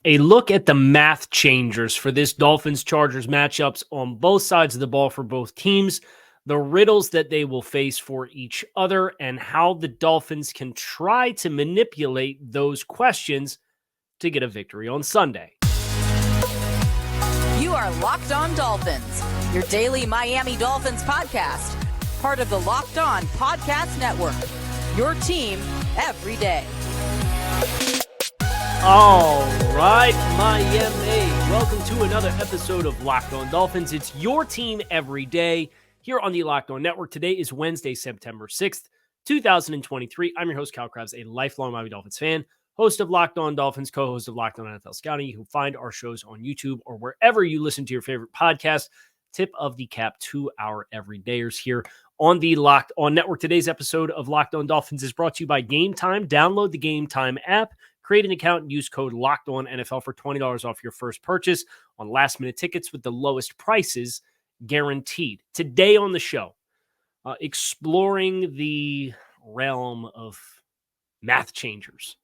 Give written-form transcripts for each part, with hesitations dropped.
a look at the math changers for this Dolphins-Chargers matchups on both sides of the ball for both teams, the riddles that they will face for each other, and how the Dolphins can try to manipulate those questions to get a victory on Sunday. You are Locked On Dolphins, your daily Miami Dolphins podcast, part of the Locked On Podcast Network, your team every day. All right, Miami. Welcome to another episode of Locked On Dolphins. It's your team every day here on the Locked On Network. Today is Wednesday, September 6th, 2023. I'm your host, Cal Krabs, a lifelong Miami Dolphins fan, host of Locked On Dolphins, co-host of Locked On NFL Scouting. You can find our shows on YouTube or wherever you listen to your favorite podcast. Tip of the cap to our everydayers here on the Locked On Network. Today's episode of Locked On Dolphins is brought to you by Gametime. Download the Gametime app. Create an account and use code LOCKEDONNFL for $20 off your first purchase on last-minute tickets with the lowest prices guaranteed. Today on the show, exploring the realm of math changers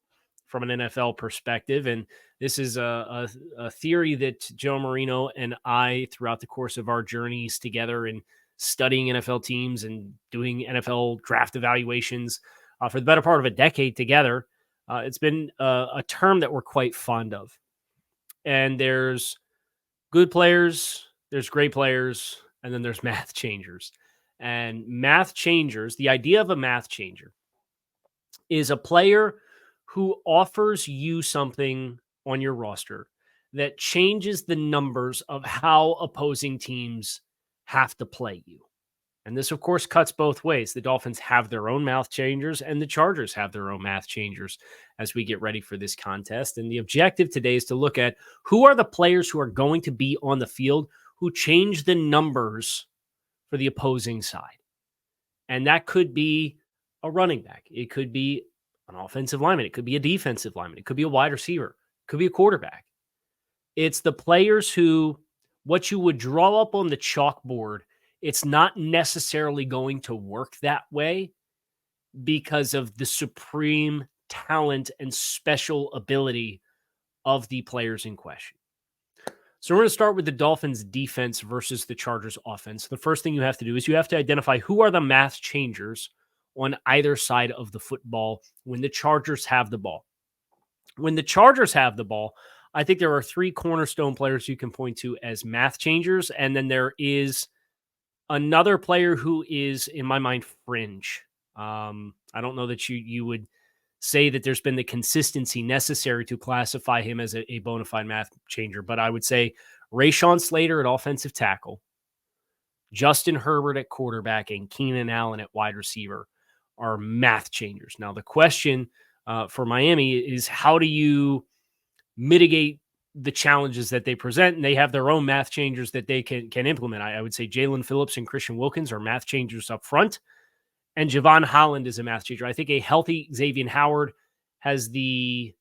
from an NFL perspective. And this is a theory that Joe Marino and I, throughout the course of our journeys together in studying NFL teams and doing NFL draft evaluations for the better part of a decade together, it's been a term that we're quite fond of. And there's good players, there's great players, and then there's math changers. And math changers, the idea of a math changer is a player who offers you something on your roster that changes the numbers of how opposing teams have to play you. And this, of course, cuts both ways. The Dolphins have their own math changers, and the Chargers have their own math changers as we get ready for this contest. And the objective today is to look at who are the players who are going to be on the field who change the numbers for the opposing side. And that could be a running back. It could be an offensive lineman. It could be a defensive lineman. It could be a wide receiver. It could be a quarterback. It's the players who, what you would draw up on the chalkboard, it's not necessarily going to work that way because of the supreme talent and special ability of the players in question. So we're going to start with the Dolphins defense versus the Chargers offense. The first thing you have to do is you have to identify who are the math changers on either side of the football when the Chargers have the ball. When the Chargers have the ball, I think there are three cornerstone players you can point to as math changers, and then there is another player who is, in my mind, fringe. I don't know that you would say that there's been the consistency necessary to classify him as a bona fide math changer, but I would say Rashawn Slater at offensive tackle, Justin Herbert at quarterback, and Keenan Allen at wide receiver are math changers. Now, the question for Miami is how do you mitigate the challenges that they present, and they have their own math changers that they can implement. I would say Jalen Phillips and Christian Wilkins are math changers up front, and Javon Holland is a math changer. I think a healthy Xavier Howard has the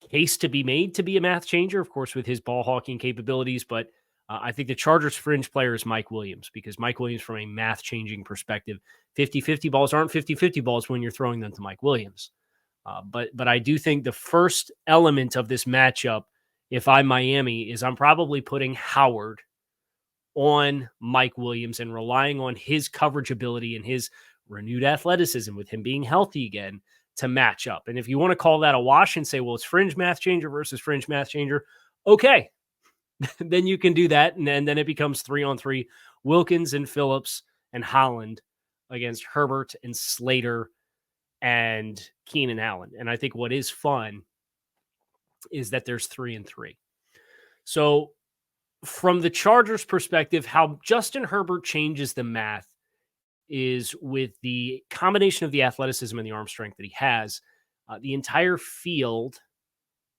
case to be made to be a math changer, of course, with his ball hawking capabilities, but I think the Chargers fringe player is Mike Williams, because Mike Williams, from a math changing perspective, 50-50 balls aren't 50-50 balls when you're throwing them to Mike Williams. But I do think the first element of this matchup, if I'm Miami, is I'm probably putting Howard on Mike Williams and relying on his coverage ability and his renewed athleticism with him being healthy again to match up. And if you want to call that a wash and say, well, it's fringe math changer versus fringe math changer, okay, then you can do that. And then it becomes 3-on-3, Wilkins and Phillips and Holland against Herbert and Slater and Keenan Allen. And I think what is fun is that there's 3-3. So from the Chargers perspective, how Justin Herbert changes the math is with the combination of the athleticism and the arm strength that he has. The entire field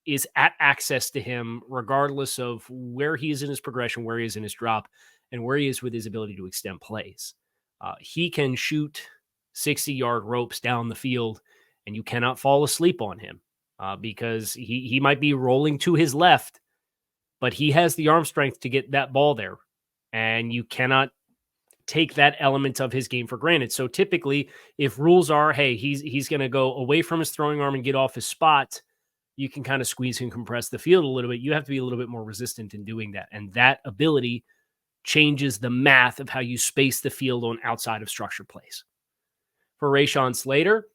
is at access to him, regardless of where he is in his progression, where he is in his drop, and where he is with his ability to extend plays. He can shoot 60-yard ropes down the field, and you cannot fall asleep on him because he might be rolling to his left, but he has the arm strength to get that ball there, and you cannot take that element of his game for granted. So typically, if rules are, hey, he's going to go away from his throwing arm and get off his spot, you can kind of squeeze and compress the field a little bit. You have to be a little bit more resistant in doing that. And that ability changes the math of how you space the field on outside of structure plays. For Rashawn Slater,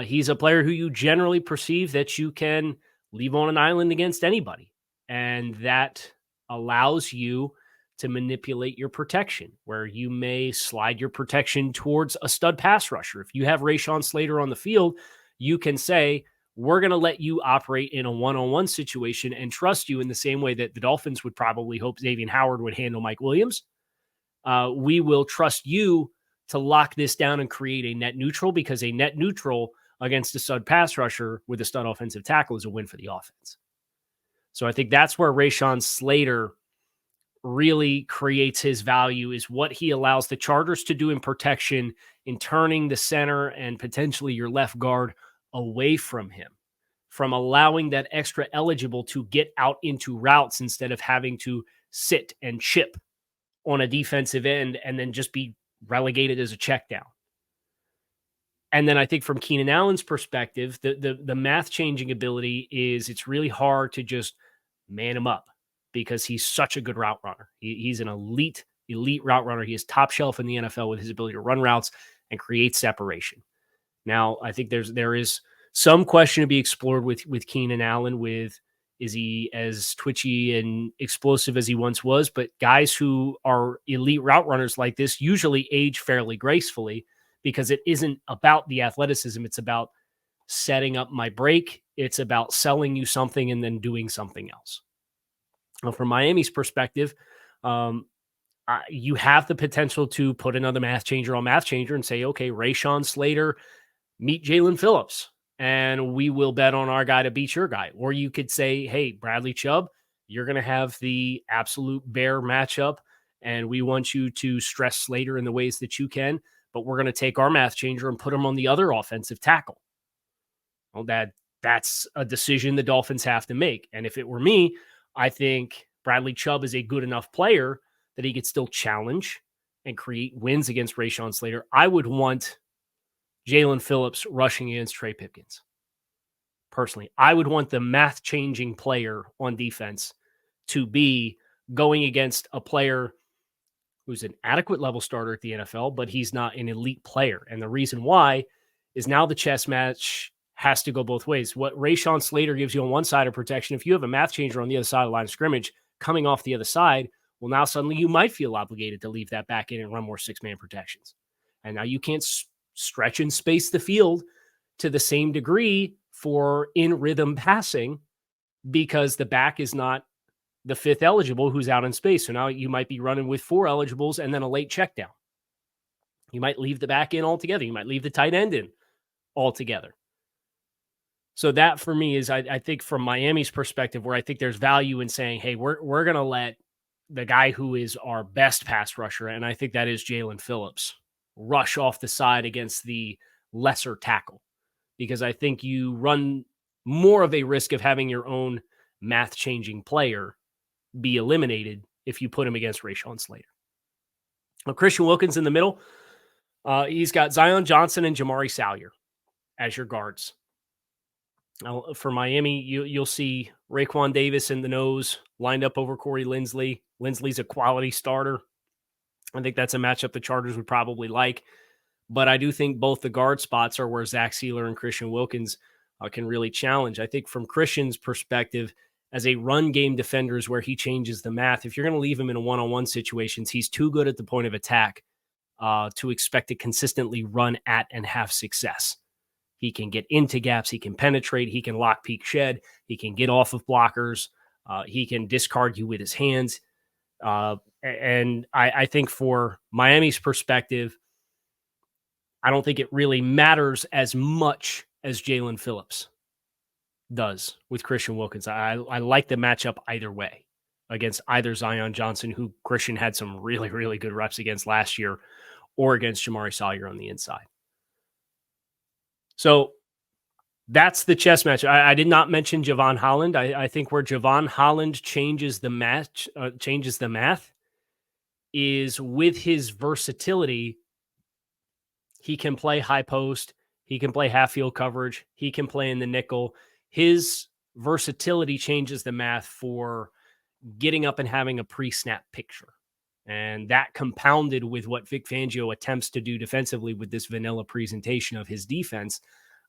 he's a player who you generally perceive that you can leave on an island against anybody. And that allows you to manipulate your protection, where you may slide your protection towards a stud pass rusher. If you have Rashawn Slater on the field, you can say, we're going to let you operate in a one-on-one situation and trust you in the same way that the Dolphins would probably hope Xavier Howard would handle Mike Williams. We will trust you to lock this down and create a net neutral, because a net neutral against a stud pass rusher with a stud offensive tackle is a win for the offense. So I think that's where Rashawn Slater really creates his value, is what he allows the Chargers to do in protection, in turning the center and potentially your left guard away from him, from allowing that extra eligible to get out into routes instead of having to sit and chip on a defensive end and then just be relegated as a check down. And then I think from Keenan Allen's perspective, the math changing ability is, it's really hard to just man him up, because he's such a good route runner. He's an elite route runner. He is top shelf in the NFL with his ability to run routes and create separation. Now, I think there is some question to be explored with Keenan Allen. Is he as twitchy and explosive as he once was? But guys who are elite route runners like this usually age fairly gracefully, because it isn't about the athleticism. It's about setting up my break. It's about selling you something and then doing something else. Well, from Miami's perspective, you have the potential to put another math changer on math changer and say, okay, Rashawn Slater, meet Jalen Phillips, and we will bet on our guy to beat your guy. Or you could say, hey, Bradley Chubb, you're going to have the absolute bear matchup, and we want you to stress Slater in the ways that you can, but we're going to take our math changer and put him on the other offensive tackle. Well, that's a decision the Dolphins have to make. And if it were me, I think Bradley Chubb is a good enough player that he could still challenge and create wins against Rashawn Slater. I would want Jalen Phillips rushing against Trey Pipkins. Personally, I would want the math-changing player on defense to be going against a player who's an adequate level starter at the NFL, but he's not an elite player. And the reason why is now the chess match has to go both ways. What Rashawn Slater gives you on one side of protection, if you have a math changer on the other side of the line of scrimmage coming off the other side, well, now suddenly you might feel obligated to leave that back in and run more six-man protections. And now you can't stretch and space the field to the same degree for in-rhythm passing, because the back is not the fifth eligible who's out in space. So now you might be running with four eligibles and then a late check down. You might leave the back in altogether. You might leave the tight end in altogether. So that for me is, I think from Miami's perspective, where I think there's value in saying, hey, we're going to let the guy who is our best pass rusher, and I think that is Jalen Phillips, rush off the side against the lesser tackle, because I think you run more of a risk of having your own math-changing player be eliminated if you put him against Rashawn Slater. Now, Christian Wilkins in the middle, he's got Zion Johnson and Jamari Salyer as your guards. Now, for Miami, you'll see Raekwon Davis in the nose lined up over Corey Linsley. Linsley's a quality starter. I think that's a matchup the Chargers would probably like. But I do think both the guard spots are where Zach Sealer and Christian Wilkins can really challenge. I think from Christian's perspective, as a run game defender is where he changes the math. If you're going to leave him in a one-on-one situations, he's too good at the point of attack to expect to consistently run at and have success. He can get into gaps. He can penetrate. He can lock, peek, shed. He can get off of blockers. He can discard you with his hands. And I think for Miami's perspective, I don't think it really matters as much as Jalen Phillips does with Christian Wilkins. I like the matchup either way against either Zion Johnson, who Christian had some really, really good reps against last year, or against Jamari Salyer on the inside. So that's the chess match. I did not mention Javon Holland. I think where Javon Holland changes the math is with his versatility. He can play high post. He can play half field coverage. He can play in the nickel. His versatility changes the math for getting up and having a pre-snap picture. And that compounded with what Vic Fangio attempts to do defensively with this vanilla presentation of his defense.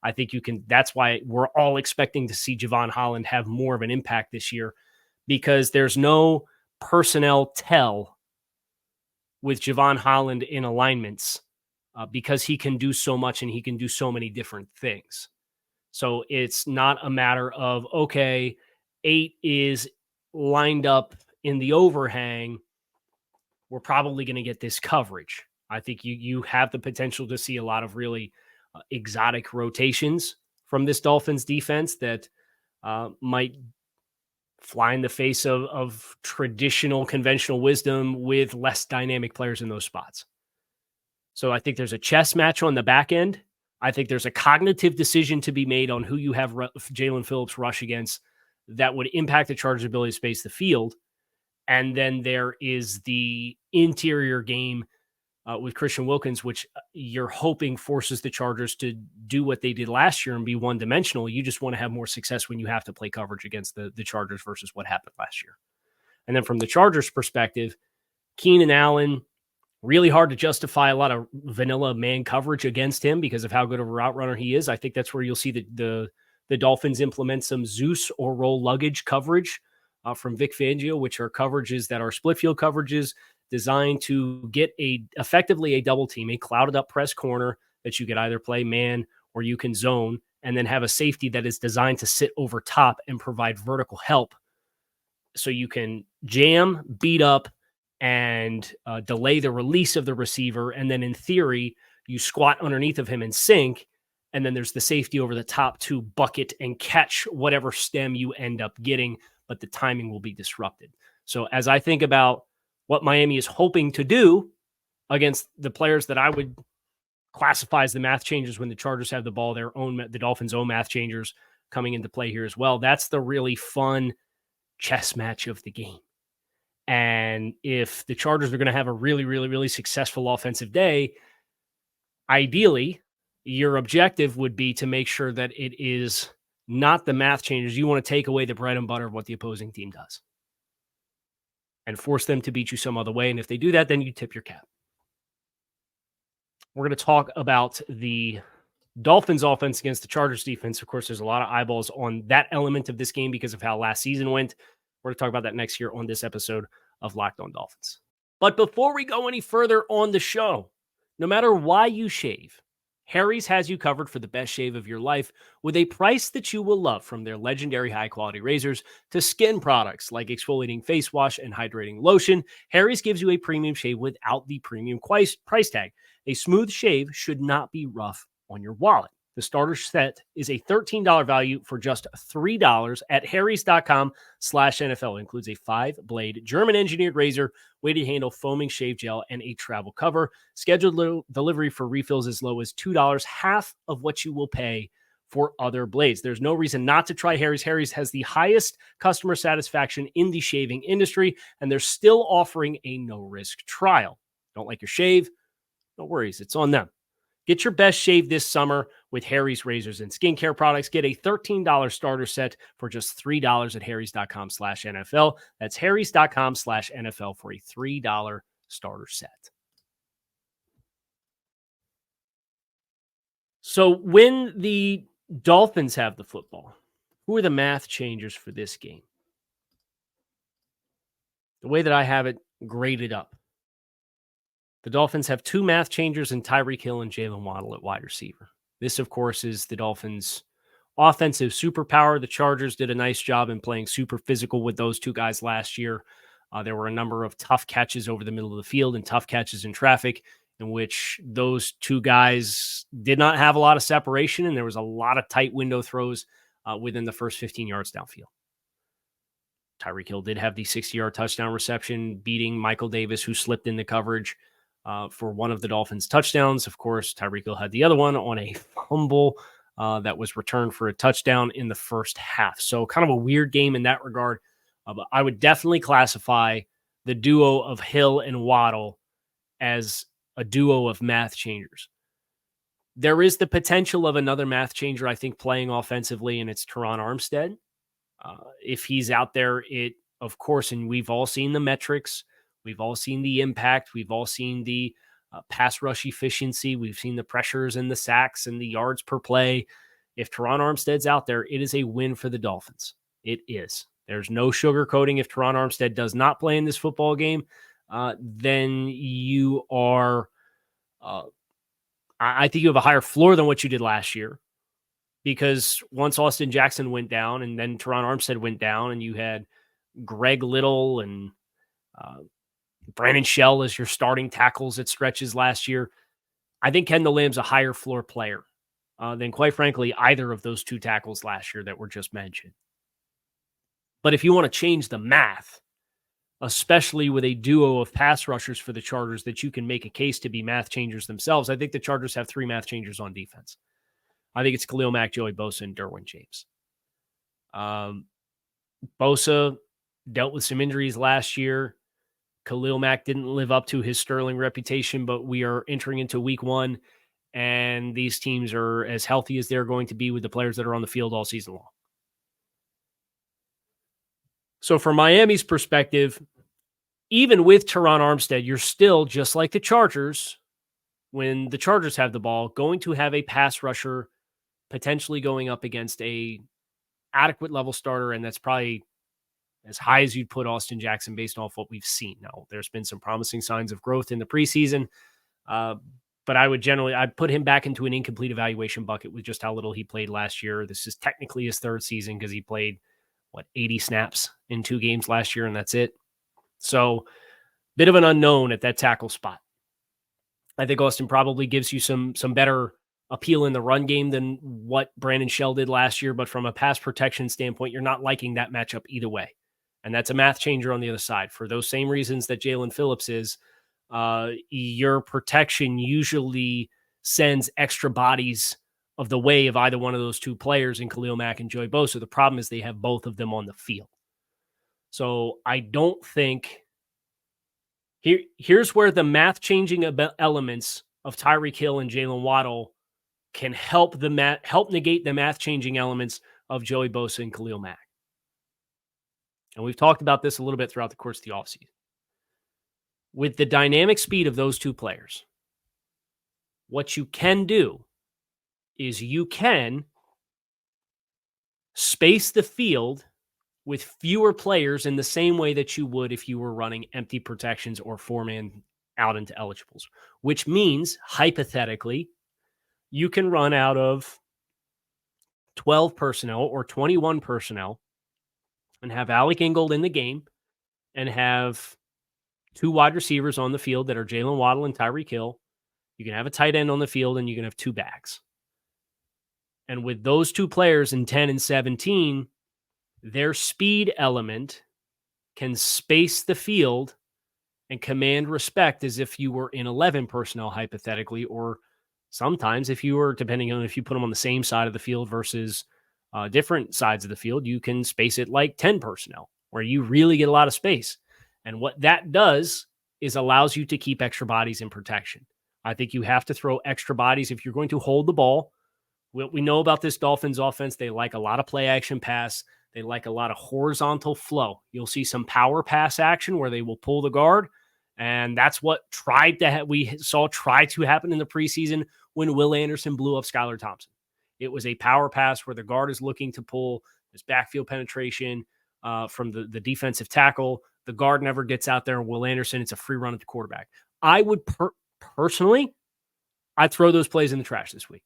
I think that's why we're all expecting to see Javon Holland have more of an impact this year, because there's no personnel tell with Javon Holland in alignments because he can do so much and he can do so many different things. So it's not a matter of, okay, 8 is lined up in the overhang, we're probably going to get this coverage. I think you have the potential to see a lot of really exotic rotations from this Dolphins defense that might fly in the face of traditional conventional wisdom with less dynamic players in those spots. So I think there's a chess match on the back end. I think there's a cognitive decision to be made on who you have Jalen Phillips rush against that would impact the Chargers' ability to space the field. And then there is the interior game with Christian Wilkins, which you're hoping forces the Chargers to do what they did last year and be one-dimensional. You just want to have more success when you have to play coverage against the Chargers versus what happened last year. And then from the Chargers' perspective, Keenan Allen, really hard to justify a lot of vanilla man coverage against him because of how good of a route runner he is. I think that's where you'll see the Dolphins implement some Zeus or roll luggage coverage from Vic Fangio, which are coverages that are split field coverages designed to get effectively a double team, a clouded up press corner that you could either play man or you can zone, and then have a safety that is designed to sit over top and provide vertical help so you can jam, beat up, and delay the release of the receiver. And then in theory, you squat underneath of him and sink. And then there's the safety over the top to bucket and catch whatever stem you end up getting, but the timing will be disrupted. So as I think about what Miami is hoping to do against the players that I would classify as the math changers when the Chargers have the ball, the Dolphins' own math changers coming into play here as well. That's the really fun chess match of the game. And if the Chargers are going to have a really, really, really successful offensive day, ideally, your objective would be to make sure that it is not the math changes. You want to take away the bread and butter of what the opposing team does and force them to beat you some other way. And if they do that, then you tip your cap. We're going to talk about the Dolphins offense against the Chargers defense. Of course, there's a lot of eyeballs on that element of this game because of how last season went. We're going to talk about that next year on this episode of Locked On Dolphins. But before we go any further on the show, no matter why you shave, Harry's has you covered for the best shave of your life with a price that you will love, from their legendary high-quality razors to skin products like exfoliating face wash and hydrating lotion. Harry's gives you a premium shave without the premium price tag. A smooth shave should not be rough on your wallet. The starter set is a $13 value for just $3 at harrys.com/NFL. It includes a 5-blade German-engineered razor, weighted handle, foaming shave gel, and a travel cover. Scheduled delivery for refills as low as $2, half of what you will pay for other blades. There's no reason not to try Harry's. Harry's has the highest customer satisfaction in the shaving industry, and they're still offering a no-risk trial. Don't like your shave? No worries. It's on them. Get your best shave this summer with Harry's razors and skincare products. Get a $13 starter set for just $3 at harrys.com/NFL. That's harrys.com/NFL for a $3 starter set. So when the Dolphins have the football, who are the math changers for this game? The way that I have it graded up, the Dolphins have 2 math changers in Tyreek Hill and Jalen Waddle at wide receiver. This, of course, is the Dolphins' offensive superpower. The Chargers did a nice job in playing super physical with those 2 guys last year. There were a number of tough catches over the middle of the field and tough catches in traffic in which those 2 guys did not have a lot of separation, and there was a lot of tight window throws within the first 15 yards downfield. Tyreek Hill did have the 60-yard touchdown reception, beating Michael Davis, who slipped in the coverage for one of the Dolphins' touchdowns. Of course, Tyreek Hill had the other one on a fumble that was returned for a touchdown in the first half. So kind of a weird game in that regard. But I would definitely classify the duo of Hill and Waddle as a duo of math changers. There is the potential of another math changer, I think, playing offensively, and it's Teron Armstead. If he's out there, of course, and we've all seen the metrics, we've all seen the impact, we've all seen the pass rush efficiency, we've seen the pressures and the sacks and the yards per play. If Teron Armstead's out there, it is a win for the Dolphins. It is. There's no sugarcoating. If Teron Armstead does not play in this football game, then you are, I think you have a higher floor than what you did last year, because once Austin Jackson went down and then Teron Armstead went down and you had Greg Little and Brandon Shell as your starting tackles at stretches last year, I think Kendall Lamb's a higher floor player than, quite frankly, either of those two tackles last year that were just mentioned. But if you want to change the math, especially with a duo of pass rushers for the Chargers that you can make a case to be math changers themselves, I think the Chargers have three math changers on defense. I think it's Khalil Mack, Joey Bosa, and Derwin James. Bosa dealt with some injuries last year. Khalil Mack didn't live up to his sterling reputation, but we are entering into week one, and these teams are as healthy as they're going to be with the players that are on the field all season long. So from Miami's perspective, even with Teron Armstead, you're still, just like the Chargers, when the Chargers have the ball, going to have a pass rusher potentially going up against a adequate level starter, and that's probably as high as you'd put Austin Jackson based off what we've seen. Now, there's been some promising signs of growth in the preseason, but I'd put him back into an incomplete evaluation bucket with just how little he played last year. This is technically his third season because he played, 80 snaps in 2 games last year, and that's it. So, bit of an unknown at that tackle spot. I think Austin probably gives you some better appeal in the run game than what Brandon Shell did last year, but from a pass protection standpoint, you're not liking that matchup either way. And that's a math changer on the other side. For those same reasons that Jalen Phillips is, your protection usually sends extra bodies of the way of either one of those two players in Khalil Mack and Joey Bosa. The problem is they have both of them on the field. So I don't think here's where the math changing elements of Tyreek Hill and Jalen Waddle can help negate the math changing elements of Joey Bosa and Khalil Mack. And we've talked about this a little bit throughout the course of the offseason. With the dynamic speed of those two players, what you can do is you can space the field with fewer players in the same way that you would if you were running empty protections or 4-man out into eligibles, which means, hypothetically, you can run out of 12 personnel or 21 personnel and have Alec Ingold in the game and have 2 wide receivers on the field that are Jalen Waddle and Tyreek Hill. You can have a tight end on the field, and you can have 2 backs. And with those 2 players in 10 and 17, their speed element can space the field and command respect as if you were in 11 personnel, hypothetically, or sometimes if you were, depending on if you put them on the same side of the field versus different sides of the field, you can space it like 10 personnel, where you really get a lot of space. And what that does is allows you to keep extra bodies in protection. I think you have to throw extra bodies if you're going to hold the ball. What we know about this Dolphins offense, they like a lot of play action pass. They like a lot of horizontal flow. You'll see some power pass action where they will pull the guard. And that's what we saw try to happen in the preseason when Will Anderson blew up Skylar Thompson. It was a power pass where the guard is looking to pull this backfield penetration from the defensive tackle. The guard never gets out there. Will Anderson, it's a free run at the quarterback. I would personally, I'd throw those plays in the trash this week.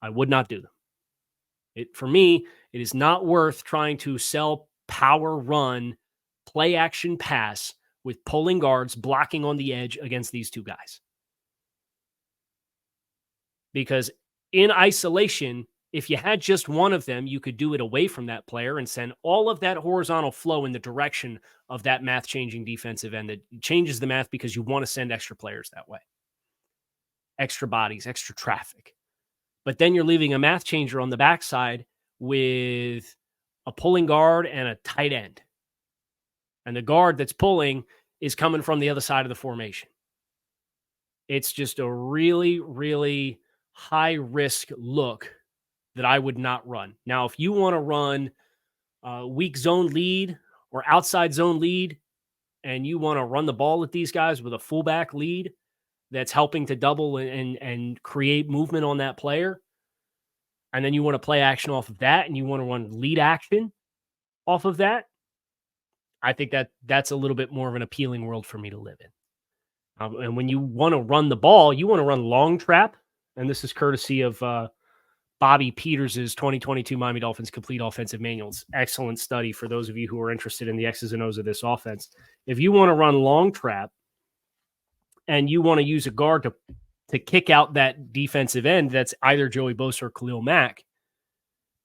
I would not do them. For me, it is not worth trying to sell power run, play action pass with pulling guards blocking on the edge against these 2 guys. Because in isolation, if you had just one of them, you could do it away from that player and send all of that horizontal flow in the direction of that math-changing defensive end that changes the math because you want to send extra players that way. Extra bodies, extra traffic. But then you're leaving a math changer on the backside with a pulling guard and a tight end. And the guard that's pulling is coming from the other side of the formation. It's just a really, really high risk look that I would not run. Now, if you want to run weak zone lead or outside zone lead, and you want to run the ball at these guys with a fullback lead that's helping to double and create movement on that player, and then you want to play action off of that, and you want to run lead action off of that, I think that's a little bit more of an appealing world for me to live in. And when you want to run the ball, you want to run long trap, and this is courtesy of Bobby Peters' 2022 Miami Dolphins Complete Offensive Manuals. Excellent study for those of you who are interested in the X's and O's of this offense. If you want to run long trap and you want to use a guard to kick out that defensive end that's either Joey Bosa or Khalil Mack,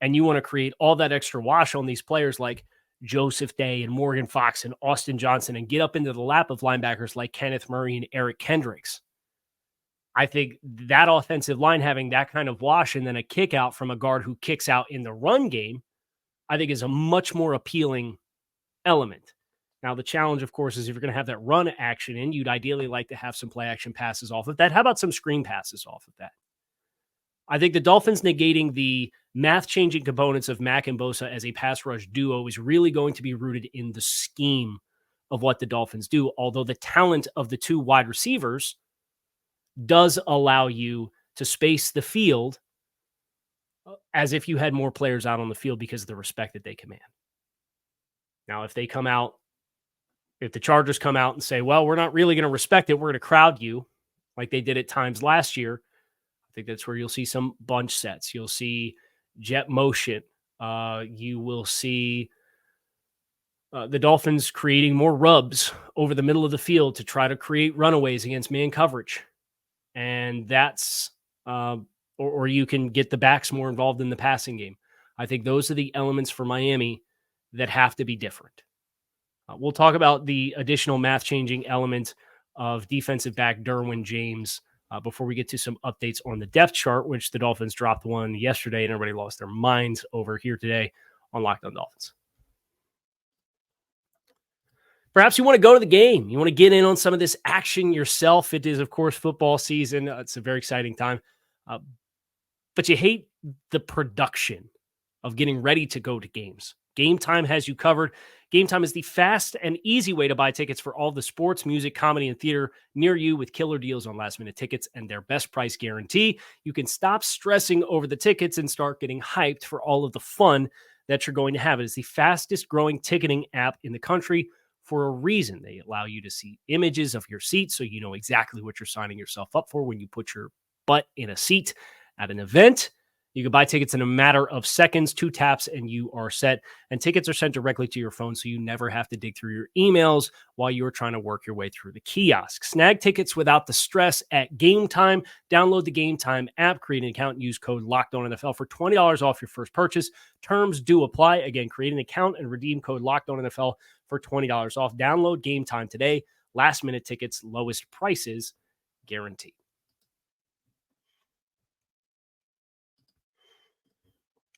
and you want to create all that extra wash on these players like Joseph Day and Morgan Fox and Austin Johnson and get up into the lap of linebackers like Kenneth Murray and Eric Kendricks, I think that offensive line having that kind of wash and then a kick out from a guard who kicks out in the run game, I think is a much more appealing element. Now, the challenge, of course, is if you're going to have that run action in, you'd ideally like to have some play action passes off of that. How about some screen passes off of that? I think the Dolphins negating the math-changing components of Mack and Bosa as a pass rush duo is really going to be rooted in the scheme of what the Dolphins do, although the talent of the two wide receivers does allow you to space the field as if you had more players out on the field because of the respect that they command. Now, if the Chargers come out and say, well, we're not really going to respect it, we're going to crowd you like they did at times last year, I think that's where you'll see some bunch sets. You'll see jet motion. You will see the Dolphins creating more rubs over the middle of the field to try to create runaways against man coverage. And that's, or you can get the backs more involved in the passing game. I think those are the elements for Miami that have to be different. We'll talk about the additional math-changing element of defensive back Derwin James before we get to some updates on the depth chart, which the Dolphins dropped one yesterday and everybody lost their minds over here today on Locked On Dolphins. Perhaps you want to go to the game. You want to get in on some of this action yourself. It is, of course, football season. It's a very exciting time. But you hate the production of getting ready to go to games. Gametime has you covered. Gametime is the fast and easy way to buy tickets for all the sports, music, comedy, and theater near you with killer deals on last-minute tickets and their best price guarantee. You can stop stressing over the tickets and start getting hyped for all of the fun that you're going to have. It is the fastest-growing ticketing app in the country for a reason. They allow you to see images of your seat so you know exactly what you're signing yourself up for when you put your butt in a seat at an event. You can buy tickets in a matter of seconds, 2 taps, and you are set. And tickets are sent directly to your phone, so you never have to dig through your emails while you're trying to work your way through the kiosk. Snag tickets without the stress at Gametime. Download the Gametime app, create an account, and use code LOCKEDONNFL for $20 off your first purchase. Terms do apply. Again, create an account and redeem code LOCKEDONNFL for $20 off. Download Gametime today. Last-minute tickets, lowest prices guaranteed.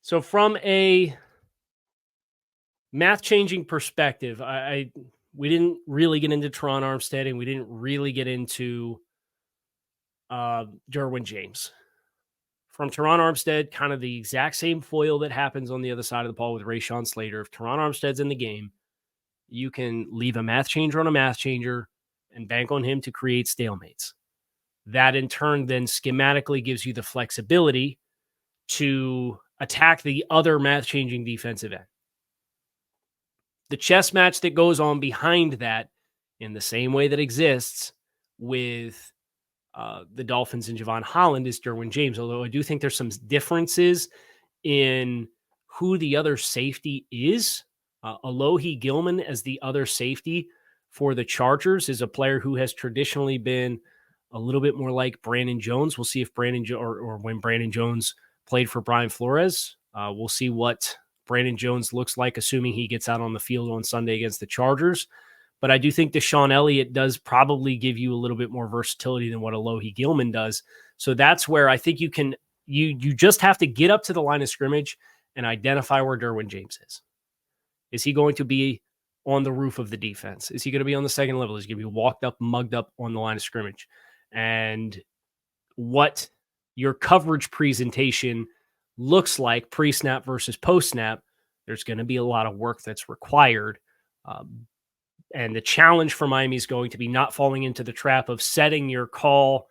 So from a math-changing perspective, we didn't really get into Teron Armstead, and we didn't really get into Derwin James. From Teron Armstead, kind of the exact same foil that happens on the other side of the ball with Rashawn Slater. If Teron Armstead's in the game, you can leave a math changer on a math changer and bank on him to create stalemates. That, in turn, then schematically gives you the flexibility to attack the other math-changing defensive end. The chess match that goes on behind that, in the same way that exists with the Dolphins and Javon Holland, is Derwin James, although I do think there's some differences in who the other safety is. Alohi Gilman as the other safety for the Chargers is a player who has traditionally been a little bit more like Brandon Jones. We'll see if when Brandon Jones played for Brian Flores. We'll see what Brandon Jones looks like, assuming he gets out on the field on Sunday against the Chargers. But I do think Deshaun Elliott does probably give you a little bit more versatility than what Alohi Gilman does. So that's where I think you just have to get up to the line of scrimmage and identify where Derwin James is. Is he going to be on the roof of the defense? Is he going to be on the second level? Is he going to be walked up, mugged up on the line of scrimmage? And what your coverage presentation looks like pre-snap versus post-snap There's going to be a lot of work that's required. And the challenge for Miami is going to be not falling into the trap of setting your call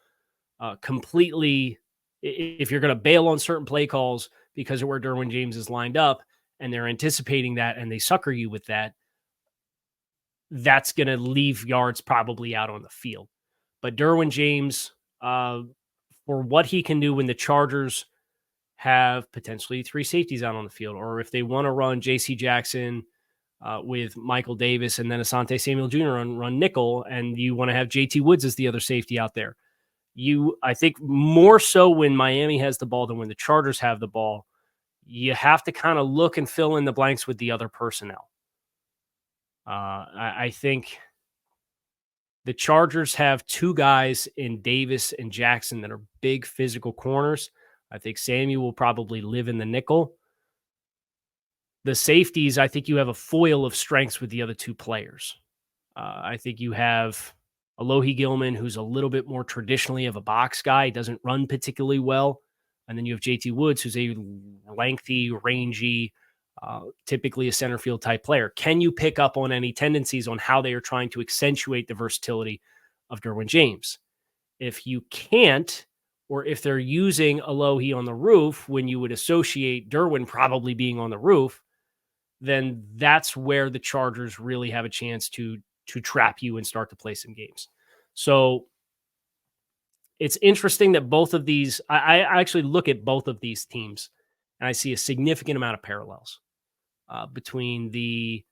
completely. If you're going to bail on certain play calls because of where Derwin James is lined up and they're anticipating that and they sucker you with that, that's going to leave yards probably out on the field. But Derwin James, for what he can do when the Chargers have potentially 3 safeties out on the field, or if they want to run J.C. Jackson with Michael Davis and then Asante Samuel Jr. run nickel, and you want to have J.T. Woods as the other safety out there. I think more so when Miami has the ball than when the Chargers have the ball, you have to kind of look and fill in the blanks with the other personnel. I think the Chargers have 2 guys in Davis and Jackson that are big physical corners. I think Samuel will probably live in the nickel. The safeties, I think you have a foil of strengths with the other 2 players. I think you have Alohi Gilman, who's a little bit more traditionally of a box guy. He doesn't run particularly well. And then you have JT Woods, who's a lengthy, rangy, typically a center field type player. Can you pick up on any tendencies on how they are trying to accentuate the versatility of Derwin James? If you can't, or if they're using Alohi on the roof when you would associate Derwin probably being on the roof, then that's where the Chargers really have a chance to trap you and start to play some games. So it's interesting that both of these, I actually look at both of these teams and I see a significant amount of parallels between the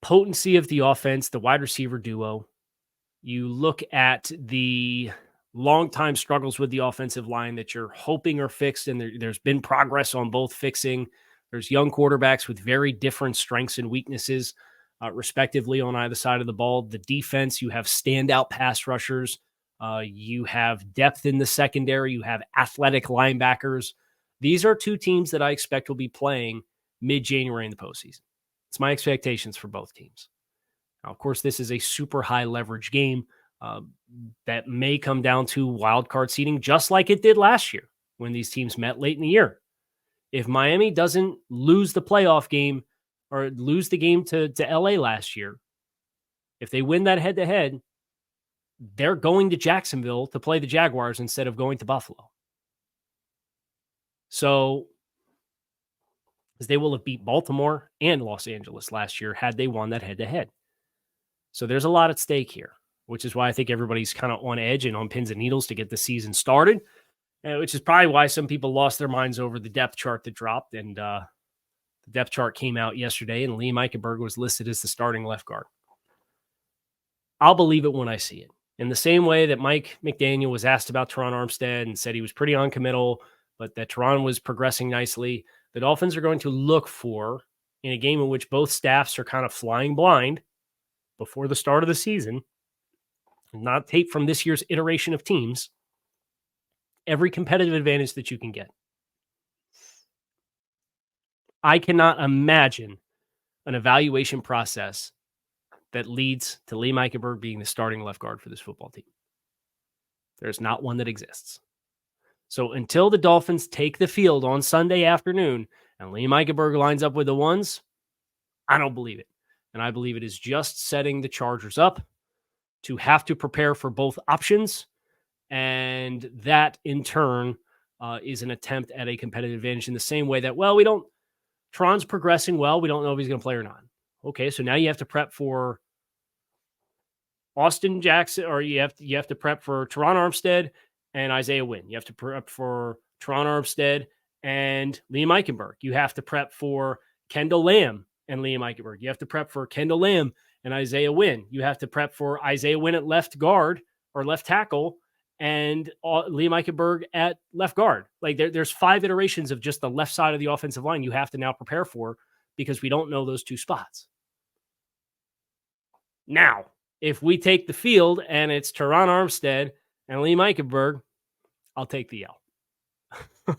potency of the offense, the wide receiver duo. You look at the long-time struggles with the offensive line that you're hoping are fixed, and there's been progress on both fixing. There's young quarterbacks with very different strengths and weaknesses, respectively, on either side of the ball. The defense, you have standout pass rushers. You have depth in the secondary. You have athletic linebackers. These are 2 teams that I expect will be playing mid-January in the postseason. It's my expectations for both teams. Now, of course, this is a super high leverage game that may come down to wild card seeding, just like it did last year when these teams met late in the year. If Miami doesn't lose the playoff game or lose the game to LA last year, if they win that head-to-head, they're going to Jacksonville to play the Jaguars instead of going to Buffalo. So, as they will have beat Baltimore and Los Angeles last year had they won that head-to-head. So there's a lot at stake here, which is why I think everybody's kind of on edge and on pins and needles to get the season started, which is probably why some people lost their minds over the depth chart that dropped. And the depth chart came out yesterday, and Liam Eichenberg was listed as the starting left guard. I'll believe it when I see it. In the same way that Mike McDaniel was asked about Teron Armstead and said he was pretty uncommittal, but that Teron was progressing nicely, the Dolphins are going to look for, in a game in which both staffs are kind of flying blind before the start of the season, not tape from this year's iteration of teams, every competitive advantage that you can get. I cannot imagine an evaluation process that leads to Liam Eichenberg being the starting left guard for this football team. There's not one that exists. So until the Dolphins take the field on Sunday afternoon and Liam Eichenberg lines up with the ones, I don't believe it. And I believe it is just setting the Chargers up to have to prepare for both options. And that, in turn, is an attempt at a competitive advantage in the same way that, Teron's progressing well. We don't know if he's going to play or not. Okay, so now you have to prep for Austin Jackson, or you have to prep for Teron Armstead and Isaiah Wynn. You have to prep for Teron Armstead and Liam Eichenberg. You have to prep for Kendall Lamb and Liam Eichenberg. You have to prep for Kendall Lamb and Isaiah Wynn. You have to prep for Isaiah Wynn at left guard or left tackle and Liam Eichenberg at left guard. Like there's 5 iterations of just the left side of the offensive line you have to now prepare for because we don't know those 2 spots. Now, if we take the field and it's Teron Armstead and Liam Eichenberg, I'll take the L.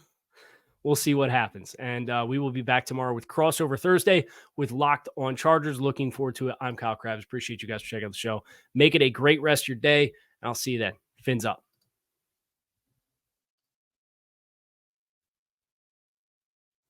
We'll see what happens. And we will be back tomorrow with Crossover Thursday with Locked on Chargers. Looking forward to it. I'm Kyle Krabs. Appreciate you guys for checking out the show. Make it a great rest of your day. And I'll see you then. Fins up.